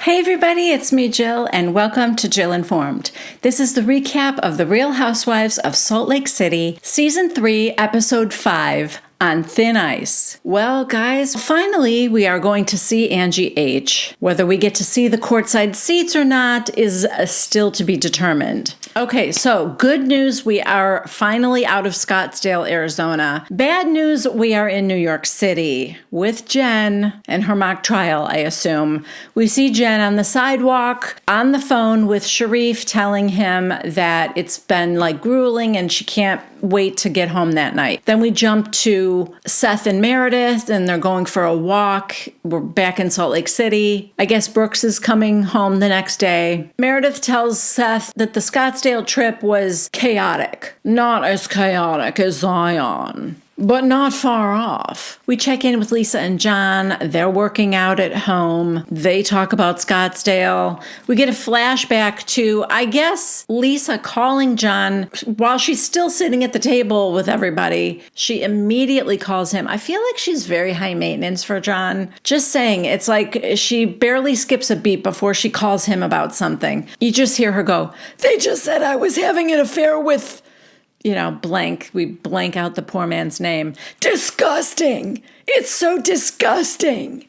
Hey everybody, it's me Jill and welcome to Jill Informed. This is the recap of The Real Housewives of Salt Lake City, Season 3, Episode 5, On Thin Ice. Well, guys, finally we are going to see Angie H. Whether we get to see the courtside seats or not is still to be determined. Okay, so good news, we are finally out of Scottsdale, Arizona. Bad news, we are in New York City with Jen and her mock trial, I assume. We see Jen on the sidewalk, on the phone with Sharif, telling him that it's been like grueling and she can't wait to get home that night. Then we jump to Seth and Meredith, and they're going for a walk. We're back in Salt Lake City. I guess Brooks is coming home the next day. Meredith tells Seth that the Scottsdale trip was chaotic. Not as chaotic as Zion, but not far off. We check in with Lisa and John. They're working out at home. They talk about Scottsdale. We get a flashback to, I guess, Lisa calling John while she's still sitting at the table with everybody. She immediately calls him. I feel like she's very high maintenance for John. Just saying, it's like she barely skips a beat before she calls him about something. You just hear her go, "They just said I was having an affair with..." blank. We blank out the poor man's name. Disgusting. It's so disgusting.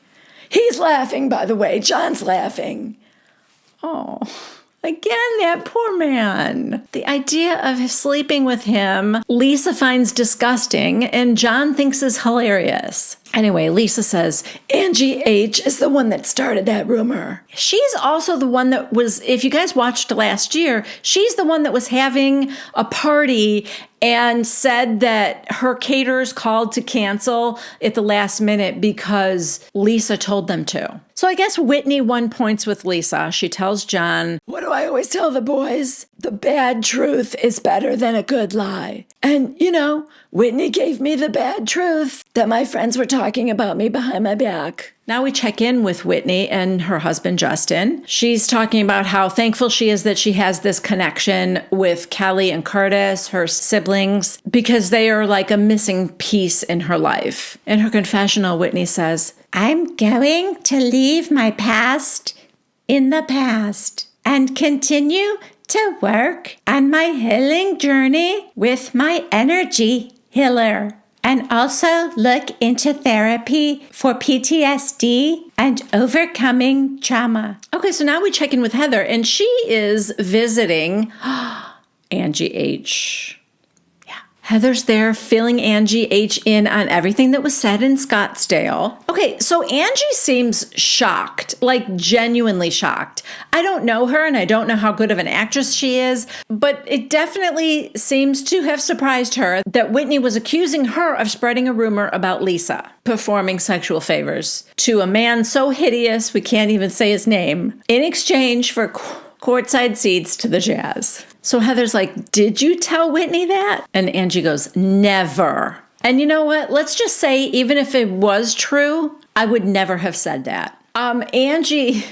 He's laughing, by the way. John's laughing. Oh, again, that poor man. The idea of sleeping with him, Lisa finds disgusting, and John thinks is hilarious. Anyway, Lisa says, Angie H. is the one that started that rumor. She's also the one that was, if you guys watched last year, she's the one that was having a party and said that her caterers called to cancel at the last minute because Lisa told them to. So I guess Whitney won points with Lisa. She tells John, "What do I always tell the boys? The bad truth is better than a good lie." And, Whitney gave me the bad truth that my friends were talking about me behind my back. Now we check in with Whitney and her husband, Justin. She's talking about how thankful she is that she has this connection with Kelly and Curtis, her siblings, because they are like a missing piece in her life. In her confessional, Whitney says, "I'm going to leave my past in the past and continue to work on my healing journey with my energy healer, and also look into therapy for PTSD and overcoming trauma." Okay, so now we check in with Heather, and she is visiting Angie H. Heather's there filling Angie H. in on everything that was said in Scottsdale. Okay, so Angie seems shocked, like genuinely shocked. I don't know her and I don't know how good of an actress she is, but it definitely seems to have surprised her that Whitney was accusing her of spreading a rumor about Lisa performing sexual favors to a man so hideous we can't even say his name in exchange for courtside seats to the Jazz. So Heather's like, "Did you tell Whitney that?" And Angie goes, "Never." And you know what? Let's just say, even if it was true, I would never have said that. Angie,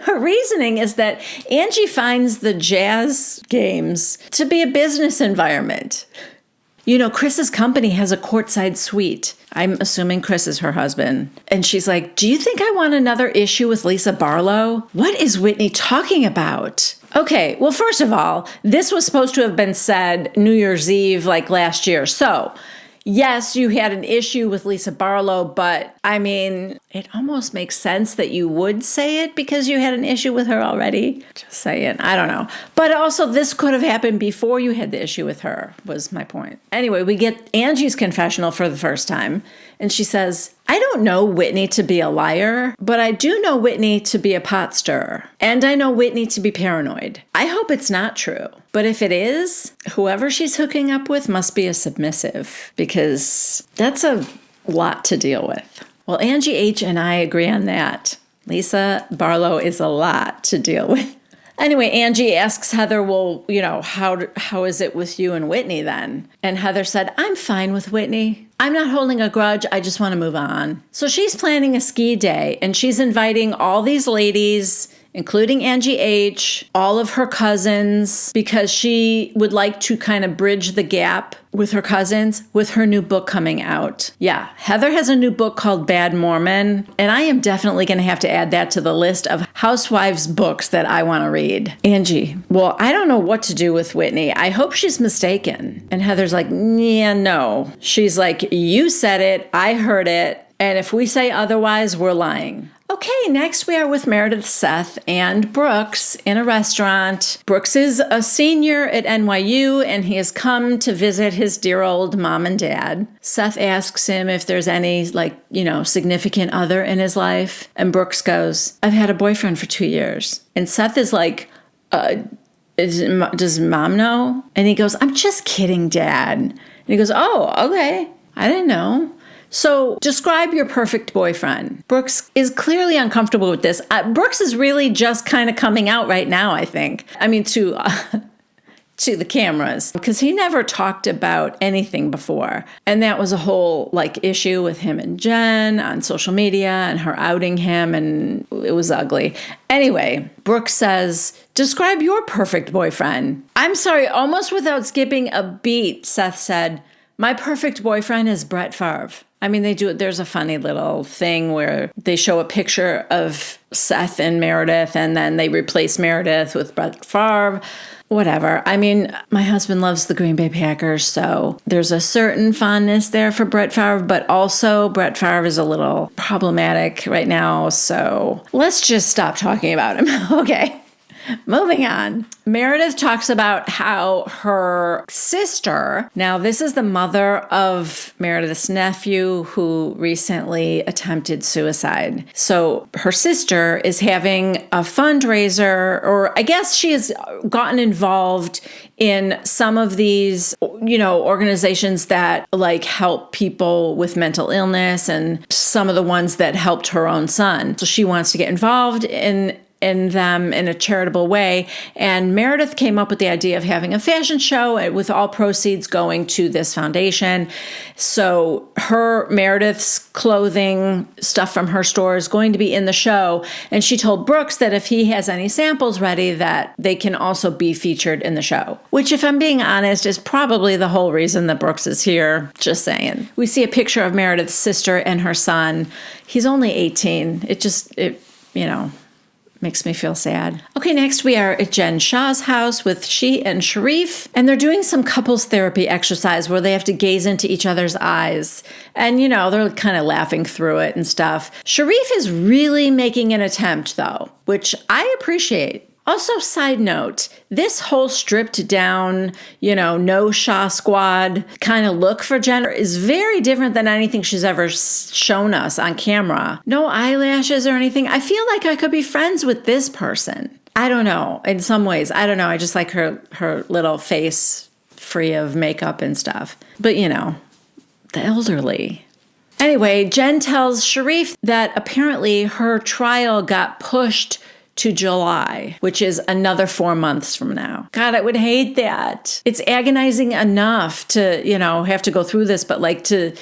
her reasoning is that Angie finds the Jazz games to be a business environment. Chris's company has a courtside suite. I'm assuming Chris is her husband. And she's like, "Do you think I want another issue with Lisa Barlow? What is Whitney talking about?" Okay, well, first of all, this was supposed to have been said New Year's Eve like last year. So, yes, you had an issue with Lisa Barlow, but I mean, it almost makes sense that you would say it because you had an issue with her already. Just saying, I don't know. But also, this could have happened before you had the issue with her, was my point. Anyway, we get Angie's confessional for the first time, and she says, "I don't know Whitney to be a liar, but I do know Whitney to be a pot stirrer. And I know Whitney to be paranoid. I hope it's not true. But if it is, whoever she's hooking up with must be a submissive, because that's a lot to deal with." Well, Angie H. and I agree on that. Lisa Barlow is a lot to deal with. Anyway, Angie asks Heather, "Well, how is it with you and Whitney then?" And Heather said, "I'm fine with Whitney. I'm not holding a grudge. I just want to move on." So she's planning a ski day, and she's inviting all these ladies, including Angie H., all of her cousins, because she would like to kind of bridge the gap with her cousins with her new book coming out. Yeah, Heather has a new book called Bad Mormon, and I am definitely going to have to add that to the list of Housewives books that I want to read. Angie, well, I don't know what to do with Whitney. I hope she's mistaken. And Heather's like, yeah, no. She's like, you said it, I heard it, and if we say otherwise, we're lying. Okay, next we are with Meredith, Seth, and Brooks in a restaurant. Brooks is a senior at NYU, and he has come to visit his dear old mom and dad. Seth asks him if there's any, significant other in his life. And Brooks goes, I've had a boyfriend for 2 years. And Seth is like, does mom know? And he goes, I'm just kidding, Dad. And he goes, oh, okay. I didn't know. So describe your perfect boyfriend. Brooks is clearly uncomfortable with this. Brooks is really just kind of coming out right now, I think. I mean, to the cameras, because he never talked about anything before. And that was a whole issue with him and Jen on social media and her outing him, and it was ugly. Anyway, Brooks says, describe your perfect boyfriend. I'm sorry, almost without skipping a beat, Seth said, my perfect boyfriend is Brett Favre. I mean, there's a funny little thing where they show a picture of Seth and Meredith, and then they replace Meredith with Brett Favre. Whatever. I mean, my husband loves the Green Bay Packers, so there's a certain fondness there for Brett Favre, but also Brett Favre is a little problematic right now, so let's just stop talking about him. Okay. Moving on. Meredith talks about how her sister, now this is the mother of Meredith's nephew who recently attempted suicide. So her sister is having a fundraiser, or I guess she has gotten involved in some of these, organizations that help people with mental illness, and some of the ones that helped her own son. So she wants to get involved in them in a charitable way. And Meredith came up with the idea of having a fashion show with all proceeds going to this foundation. So Meredith's clothing, stuff from her store is going to be in the show. And she told Brooks that if he has any samples ready, that they can also be featured in the show. Which, if I'm being honest, is probably the whole reason that Brooks is here. Just saying. We see a picture of Meredith's sister and her son. He's only 18. It makes me feel sad. Okay, next we are at Jen Shah's house with she and Sharif, and they're doing some couples therapy exercise where they have to gaze into each other's eyes. And, they're kind of laughing through it and stuff. Sharif is really making an attempt, though, which I appreciate. Also, side note, this whole stripped down, no Shah squad kind of look for Jen is very different than anything she's ever shown us on camera. No eyelashes or anything. I feel like I could be friends with this person. I don't know. In some ways, I don't know. I just like her little face free of makeup and stuff. But, the elderly. Anyway, Jen tells Sharif that apparently her trial got pushed to July, which is another 4 months from now. God, I would hate that. It's agonizing enough to, have to go through this, but to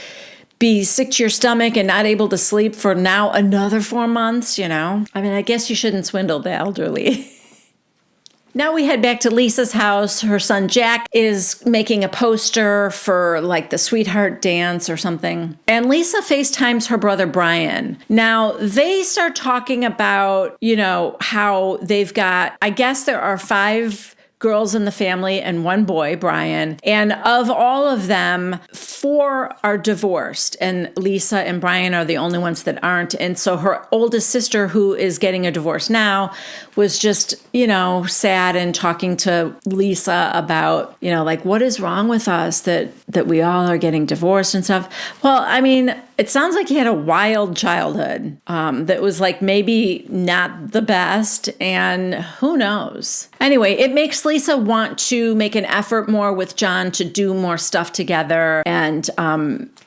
be sick to your stomach and not able to sleep for now another 4 months, I mean, I guess you shouldn't swindle the elderly. Now we head back to Lisa's house. Her son Jack is making a poster for the sweetheart dance or something. And Lisa FaceTimes her brother Brian. Now they start talking about, how they've got, I guess there are 5 girls in the family and 1 boy, Brian. And of all of them, 4 are divorced, and Lisa and Brian are the only ones that aren't. And so her oldest sister, who is getting a divorce now, was just, sad and talking to Lisa about, what is wrong with us that we all are getting divorced and stuff. Well, I mean, it sounds like he had a wild childhood that was maybe not the best, and who knows. Anyway, it makes Lisa want to make an effort more with John to do more stuff together and,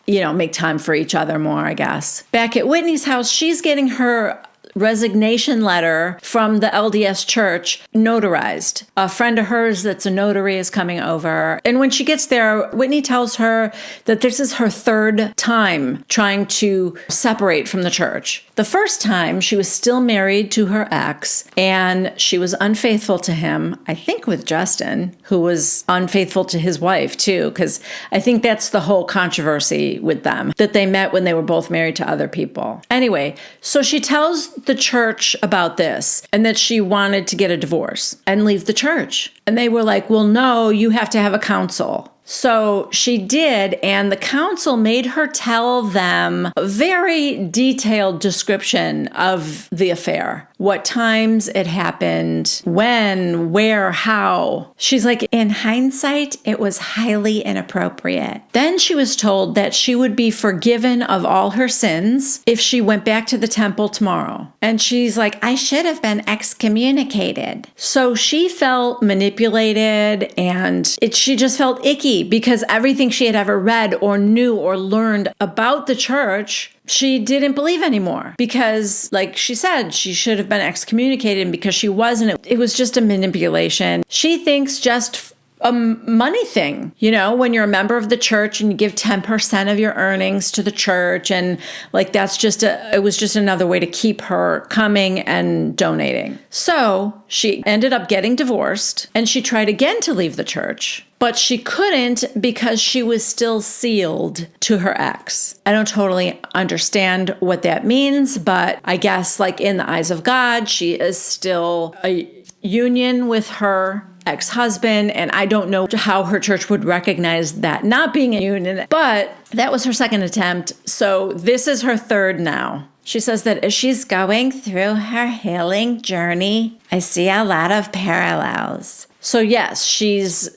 make time for each other more, I guess. Back at Whitney's house, she's getting her resignation letter from the LDS church notarized. A friend of hers that's a notary is coming over. And when she gets there, Whitney tells her that this is her third time trying to separate from the church. The first time, she was still married to her ex, and she was unfaithful to him, I think with Justin, who was unfaithful to his wife too, because I think that's the whole controversy with them, that they met when they were both married to other people. Anyway, so she tells the church about this and that she wanted to get a divorce and leave the church. And they were like, well, no, you have to have a council. So she did, and the council made her tell them a very detailed description of the affair. What times it happened, when, where, how. She's like, in hindsight, it was highly inappropriate. Then she was told that she would be forgiven of all her sins if she went back to the temple tomorrow. And she's like, I should have been excommunicated. So she felt manipulated, and she just felt icky because everything she had ever read or knew or learned about the church, she didn't believe anymore because, like she said, she should have been excommunicated, and because she wasn't, it was just a manipulation. She thinks just a money thing, you know, when you're a member of the church and you give 10% of your earnings to the church, and like it was just another way to keep her coming and donating. So she ended up getting divorced, and she tried again to leave the church, but she couldn't because she was still sealed to her ex. I don't totally understand what that means, but I guess like in the eyes of God, she is still a union with her ex-husband, and I don't know how her church would recognize that not being a union, but that was her second attempt. So this is her third now. She says that as she's going through her healing journey, I see a lot of parallels. So yes, she's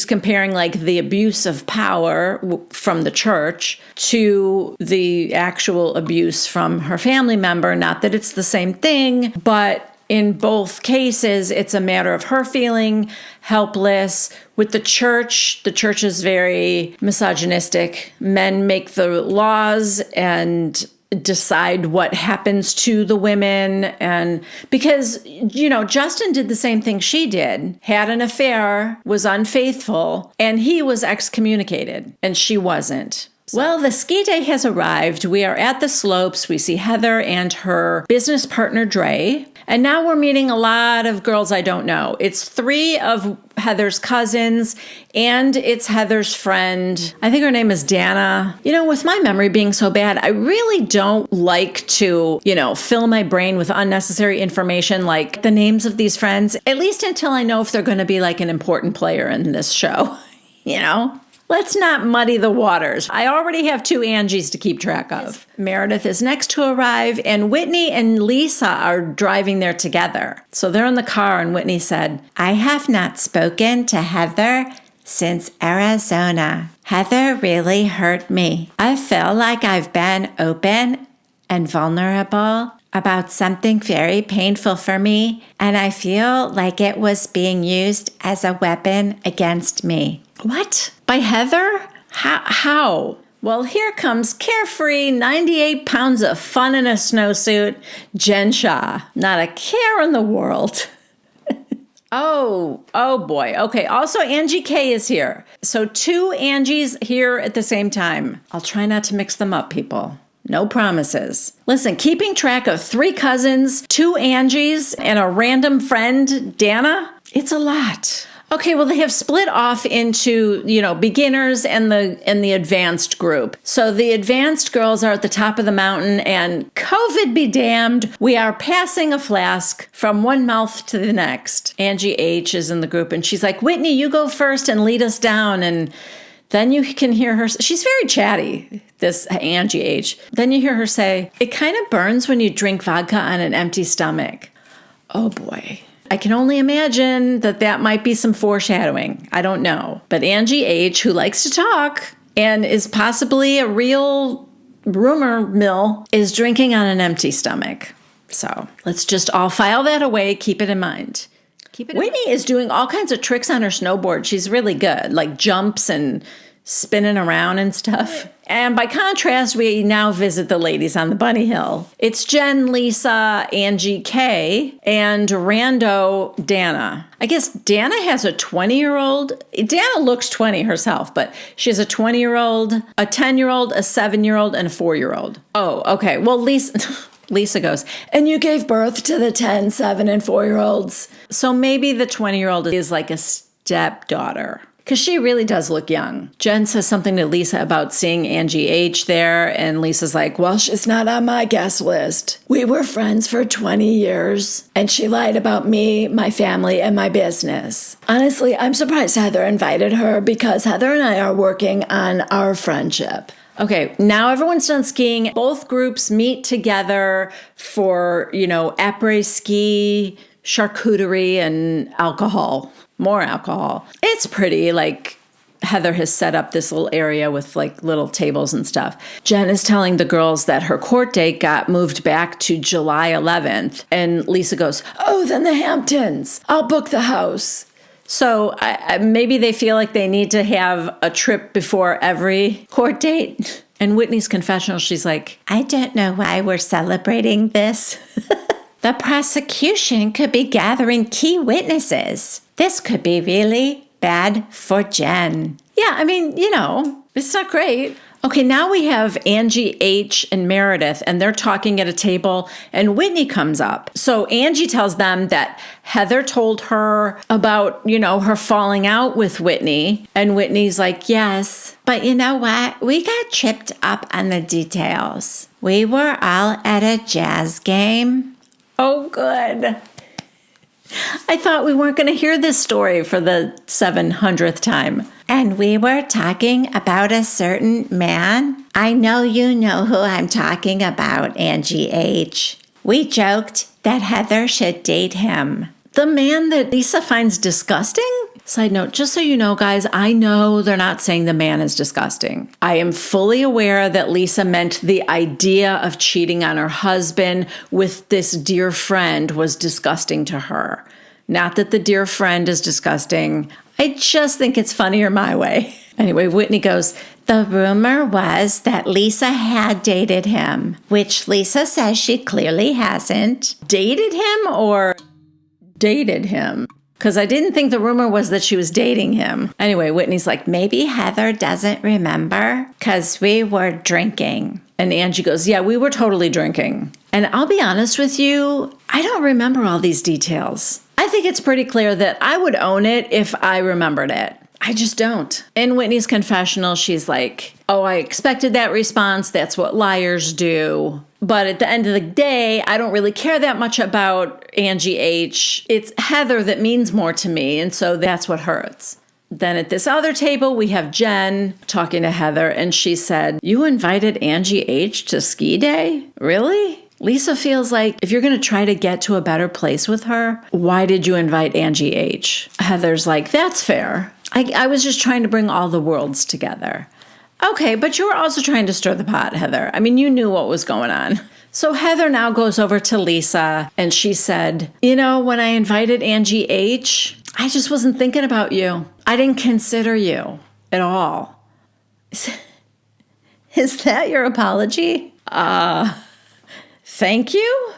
comparing like the abuse of power from the church to the actual abuse from her family member. Not that it's the same thing, but in both cases, it's a matter of her feeling helpless. With the church is very misogynistic. Men make the laws and decide what happens to the women. And because, Justin did the same thing she did, had an affair, was unfaithful, and he was excommunicated, and she wasn't. Well, the ski day has arrived. We are at the slopes. We see Heather and her business partner, Dre. And now we're meeting a lot of girls I don't know. It's 3 of Heather's cousins, and it's Heather's friend. I think her name is Dana. With my memory being so bad, I really don't like to, fill my brain with unnecessary information like the names of these friends, at least until I know if they're going to be like an important player in this show, Let's not muddy the waters. I already have 2 Angies to keep track of. Meredith is next to arrive, and Whitney and Lisa are driving there together. So they're in the car, and Whitney said, I have not spoken to Heather since Arizona. Heather really hurt me. I feel like I've been open and vulnerable about something very painful for me, and I feel like it was being used as a weapon against me. What? By Heather? How? Well, here comes carefree, 98 pounds of fun in a snowsuit, Jen Shah. Not a care in the world. Oh boy. Okay, also Angie K is here. So 2 Angies here at the same time. I'll try not to mix them up, people. No promises. Listen, keeping track of 3 cousins, 2 Angies, and a random friend, Dana, it's a lot. Okay, well, they have split off into, beginners and the advanced group. So the advanced girls are at the top of the mountain, and COVID be damned, we are passing a flask from one mouth to the next. Angie H is in the group, and she's like, Whitney, you go first and lead us down. And then you can hear her, she's very chatty, this Angie H. Then you hear her say, it kind of burns when you drink vodka on an empty stomach. Oh boy. I can only imagine that might be some foreshadowing. I don't know. But Angie H., who likes to talk and is possibly a real rumor mill, is drinking on an empty stomach. So let's just all file that away. Keep it in mind. Whitney is doing all kinds of tricks on her snowboard. She's really good, like jumps and spinning around and stuff. And by contrast, we now visit the ladies on the bunny hill. It's Jen, Lisa, Angie K, and Rando Dana. I guess Dana has a 20-year-old. Dana looks 20 herself, but she has a 20-year-old, a 10-year-old, a 7-year-old, and a 4-year-old. Oh, okay. Well, Lisa goes, and you gave birth to the 10, 7, and 4-year-olds. So maybe the 20-year-old is like a stepdaughter. Because she really does look young. Jen says something to Lisa about seeing Angie H there, and Lisa's like, well, she's not on my guest list. We were friends for 20 years, and she lied about me, my family, and my business. Honestly, I'm surprised Heather invited her because Heather and I are working on our friendship. Okay, now everyone's done skiing. Both groups meet together for, après ski, charcuterie, and alcohol. More alcohol. It's pretty, like Heather has set up this little area with like little tables and stuff. Jen is telling the girls that her court date got moved back to July 11th. And Lisa goes, oh, then the Hamptons. I'll book the house. So maybe they feel like they need to have a trip before every court date. And Whitney's confessional, she's like, I don't know why we're celebrating this. The prosecution could be gathering key witnesses. This could be really bad for Jen. Yeah, I mean, it's not great. Okay, now we have Angie H and Meredith, and they're talking at a table, and Whitney comes up. So Angie tells them that Heather told her about, her falling out with Whitney. And Whitney's like, yes, but you know what? We got tripped up on the details. We were all at a jazz game. Oh, good. I thought we weren't going to hear this story for the 700th time. And we were talking about a certain man. I know you know who I'm talking about, Angie H. We joked that Heather should date him. The man that Lisa finds disgusting? Side note, just so you know, guys, I know they're not saying the man is disgusting. I am fully aware that Lisa meant the idea of cheating on her husband with this dear friend was disgusting to her. Not that the dear friend is disgusting. I just think it's funnier my way. Anyway, Whitney goes, the rumor was that Lisa had dated him, which Lisa says she clearly hasn't. Dated him or dated him? Because I didn't think the rumor was that she was dating him. Anyway, Whitney's like, maybe Heather doesn't remember because we were drinking. And Angie goes, yeah, we were totally drinking. And I'll be honest with you, I don't remember all these details. I think it's pretty clear that I would own it if I remembered it. I just don't. In Whitney's confessional, she's like, oh, I expected that response. That's what liars do. But at the end of the day, I don't really care that much about Angie H. It's Heather that means more to me, and so that's what hurts. Then at this other table, we have Jen talking to Heather, and she said, you invited Angie H to ski day? Really? Lisa feels like if you're going to try to get to a better place with her, why did you invite Angie H? Heather's like, that's fair. I was just trying to bring all the worlds together. Okay, but you were also trying to stir the pot, Heather. I mean, you knew what was going on. So Heather now goes over to Lisa, and she said, when I invited Angie H, I just wasn't thinking about you. I didn't consider you at all. Is that your apology? Thank you?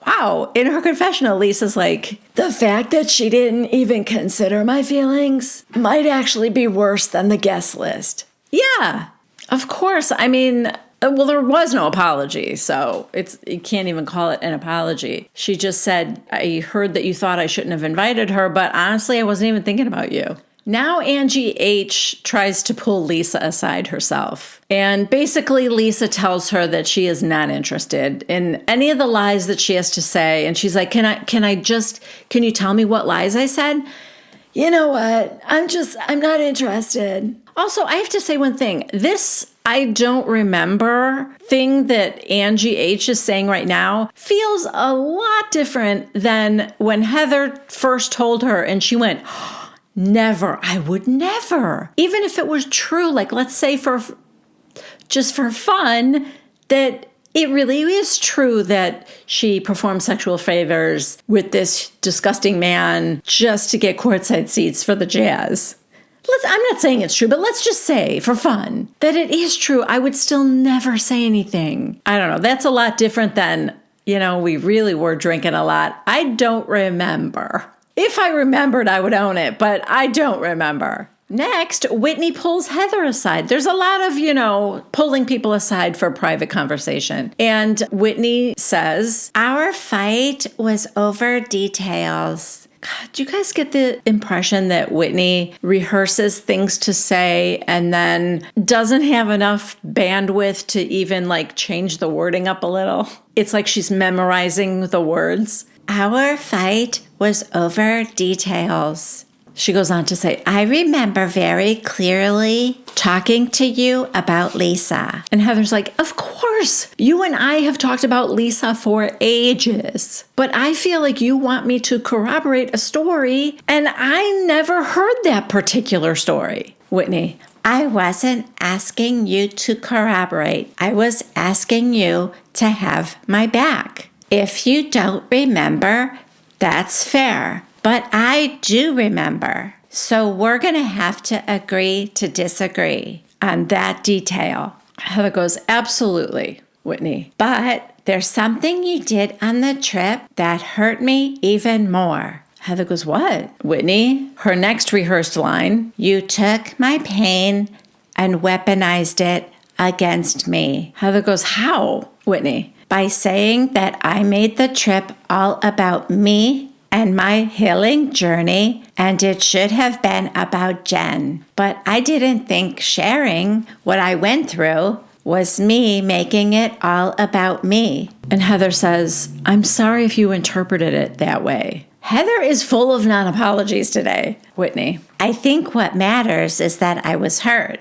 Wow. In her confessional, Lisa's like, the fact that she didn't even consider my feelings might actually be worse than the guest list. Yeah, of course. I mean, well, there was no apology, so you can't even call it an apology. She just said, I heard that you thought I shouldn't have invited her, but honestly, I wasn't even thinking about you. Now Angie H tries to pull Lisa aside herself. And basically Lisa tells her that she is not interested in any of the lies that she has to say. And she's like, can you tell me what lies I said? You know what? I'm not interested. Also, I have to say one thing. This I don't remember thing that Angie H is saying right now feels a lot different than when Heather first told her and she went, never, I would never. Even if it was true, like let's say for fun, that it really is true that she performed sexual favors with this disgusting man just to get courtside seats for the Jazz. I'm not saying it's true, but let's just say for fun that it is true, I would still never say anything. I don't know. That's a lot different than, we really were drinking a lot. I don't remember. If I remembered, I would own it, but I don't remember. Next, Whitney pulls Heather aside. There's a lot of, pulling people aside for private conversation. And Whitney says, our fight was over details. God, do you guys get the impression that Whitney rehearses things to say and then doesn't have enough bandwidth to even change the wording up a little? It's like she's memorizing the words. Our fight was over details. She goes on to say, I remember very clearly talking to you about Lisa. And Heather's like, of course, you and I have talked about Lisa for ages. But I feel like you want me to corroborate a story, and I never heard that particular story. Whitney, I wasn't asking you to corroborate. I was asking you to have my back. If you don't remember, that's fair. But I do remember. So we're going to have to agree to disagree on that detail. Heather goes, absolutely, Whitney. But there's something you did on the trip that hurt me even more. Heather goes, what? Whitney, her next rehearsed line, you took my pain and weaponized it against me. Heather goes, how? Whitney, by saying that I made the trip all about me and my healing journey, and it should have been about Jen. But I didn't think sharing what I went through was me making it all about me. And Heather says, I'm sorry if you interpreted it that way. Heather is full of non-apologies today. Whitney, I think what matters is that I was hurt.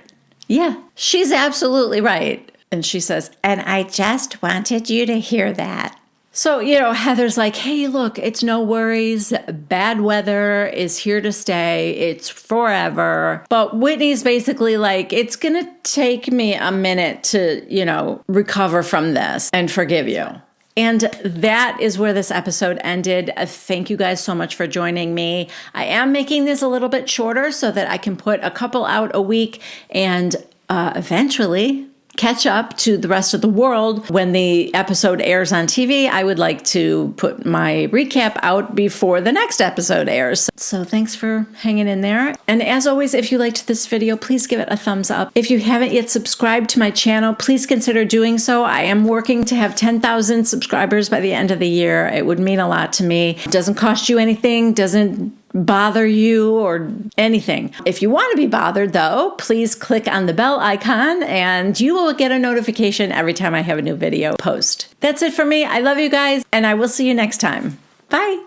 Yeah, she's absolutely right. And she says, and I just wanted you to hear that. So, Heather's like, hey, look, it's no worries. Bad weather is here to stay. It's forever. But Whitney's basically like, it's going to take me a minute to, recover from this and forgive you. And that is where this episode ended. Thank you guys so much for joining me. I am making this a little bit shorter so that I can put a couple out a week and eventually catch up to the rest of the world. When the episode airs on TV, I would like to put my recap out before the next episode airs. So thanks for hanging in there. And as always, if you liked this video, please give it a thumbs up. If you haven't yet subscribed to my channel, please consider doing so. I am working to have 10,000 subscribers by the end of the year. It would mean a lot to me. It doesn't cost you anything, doesn't bother you or anything. If you want to be bothered, though, please click on the bell icon and you will get a notification every time I have a new video post. That's it for me. I love you guys, and I will see you next time. Bye.